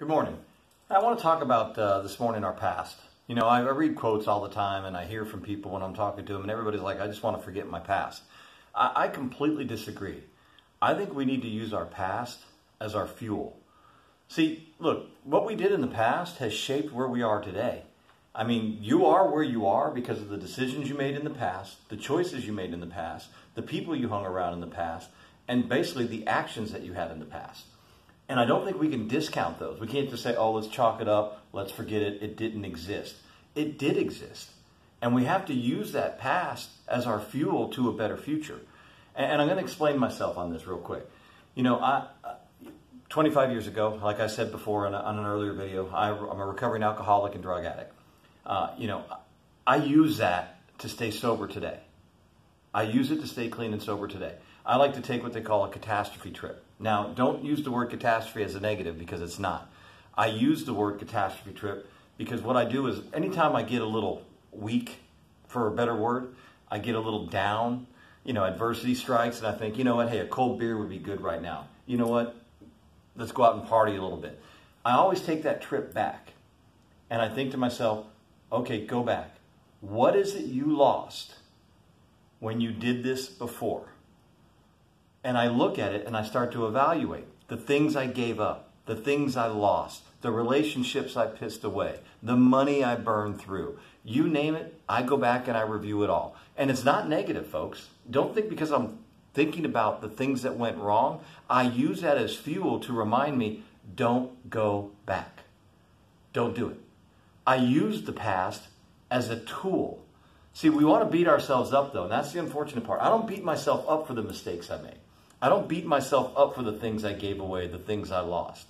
Good morning. I want to talk about this morning our past. You know, I read quotes all the time and I hear from people when I'm talking to them and everybody's like, I just want to forget my past. I completely disagree. I think we need to use our past as our fuel. See, look, what we did in the past has shaped where we are today. I mean, you are where you are because of the decisions you made in the past, the choices you made in the past, the people you hung around in the past, and basically the actions that you had in the past. And I don't think we can discount those. We can't just say, oh, let's chalk it up, let's forget it, it didn't exist. It did exist. And we have to use that past as our fuel to a better future. And I'm going to explain myself on this real quick. You know, 25 years ago, like I said before on an earlier video, I'm a recovering alcoholic and drug addict. You know, I use that to stay sober today. I use it to stay clean and sober today. I like to take what they call a catastrophe trip. Now, don't use the word catastrophe as a negative because it's not. I use the word catastrophe trip because what I do is anytime I get a little weak, for a better word, I get a little down, you know, adversity strikes and I think, you know what, hey, a cold beer would be good right now. You know what, let's go out and party a little bit. I always take that trip back and I think to myself, okay, go back. What is it you lost when you did this before? And I look at it and I start to evaluate the things I gave up, the things I lost, the relationships I pissed away, the money I burned through. You name it, I go back and I review it all. And it's not negative, folks. Don't think because I'm thinking about the things that went wrong, I use that as fuel to remind me, don't go back. Don't do it. I use the past as a tool. See, we want to beat ourselves up, though, and that's the unfortunate part. I don't beat myself up for the mistakes I made. I don't beat myself up for the things I gave away, the things I lost.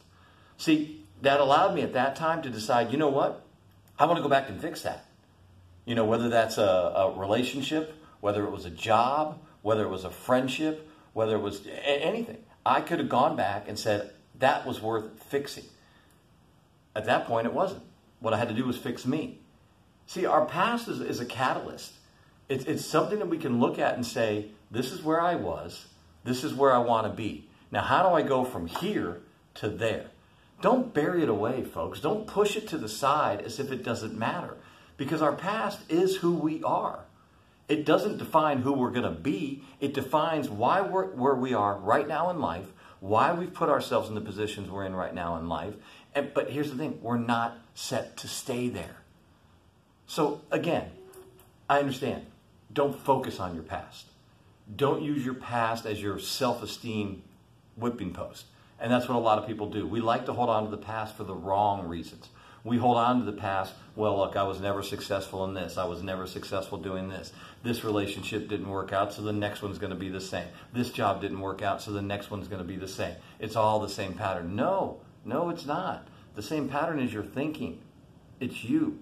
See, that allowed me at that time to decide, you know what? I want to go back and fix that. You know, whether that's a relationship, whether it was a job, whether it was a friendship, whether it was anything. I could have gone back and said, that was worth fixing. At that point, it wasn't. What I had to do was fix me. See, our past is a catalyst. It's something that we can look at and say, this is where I was. This is where I want to be. Now, how do I go from here to there? Don't bury it away, folks. Don't push it to the side as if it doesn't matter. Because our past is who we are. It doesn't define who we're going to be. It defines why we're where we are right now in life, why we've put ourselves in the positions we're in right now in life. But here's the thing. We're not set to stay there. So, again, I understand. Don't focus on your past. Don't use your past as your self-esteem whipping post. And that's what a lot of people do. We like to hold on to the past for the wrong reasons. We hold on to the past, well, look, I was never successful in this. I was never successful doing this. This relationship didn't work out, so the next one's going to be the same. This job didn't work out, so the next one's going to be the same. It's all the same pattern. No, it's not. The same pattern is your thinking. It's you.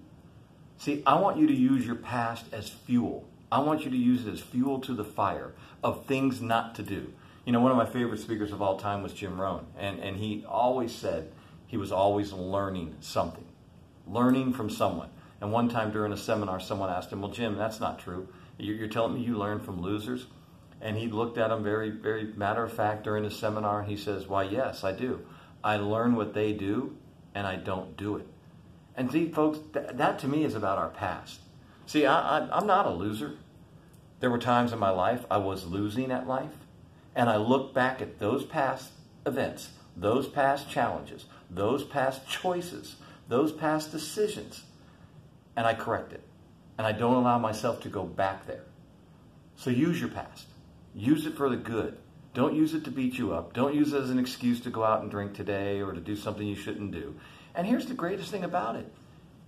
See, I want you to use your past as fuel. I want you to use it as fuel to the fire of things not to do. You know, one of my favorite speakers of all time was Jim Rohn, and he always said he was always learning something, learning from someone. And one time during a seminar, someone asked him, well, Jim, that's not true. You're telling me you learn from losers? And he looked at him very, very matter of fact during the seminar, and he says, why, yes, I do. I learn what they do, and I don't do it. And see, folks, that to me is about our past. See, I'm not a loser. There were times in my life I was losing at life, and I look back at those past events, those past challenges, those past choices, those past decisions, and I correct it. And I don't allow myself to go back there. So use your past. Use it for the good. Don't use it to beat you up. Don't use it as an excuse to go out and drink today or to do something you shouldn't do. And here's the greatest thing about it.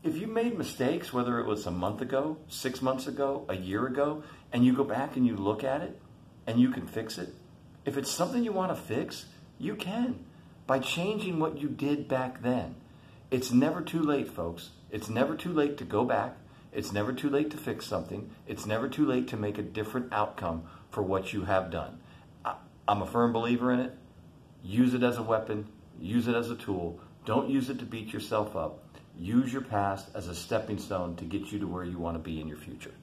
If you made mistakes, whether it was a month ago, 6 months ago, a year ago, and you go back and you look at it and you can fix it, if it's something you want to fix, you can by changing what you did back then. It's never too late, folks. It's never too late to go back. It's never too late to fix something. It's never too late to make a different outcome for what you have done. I'm a firm believer in it. Use it as a weapon. Use it as a tool. Don't use it to beat yourself up. Use your past as a stepping stone to get you to where you want to be in your future.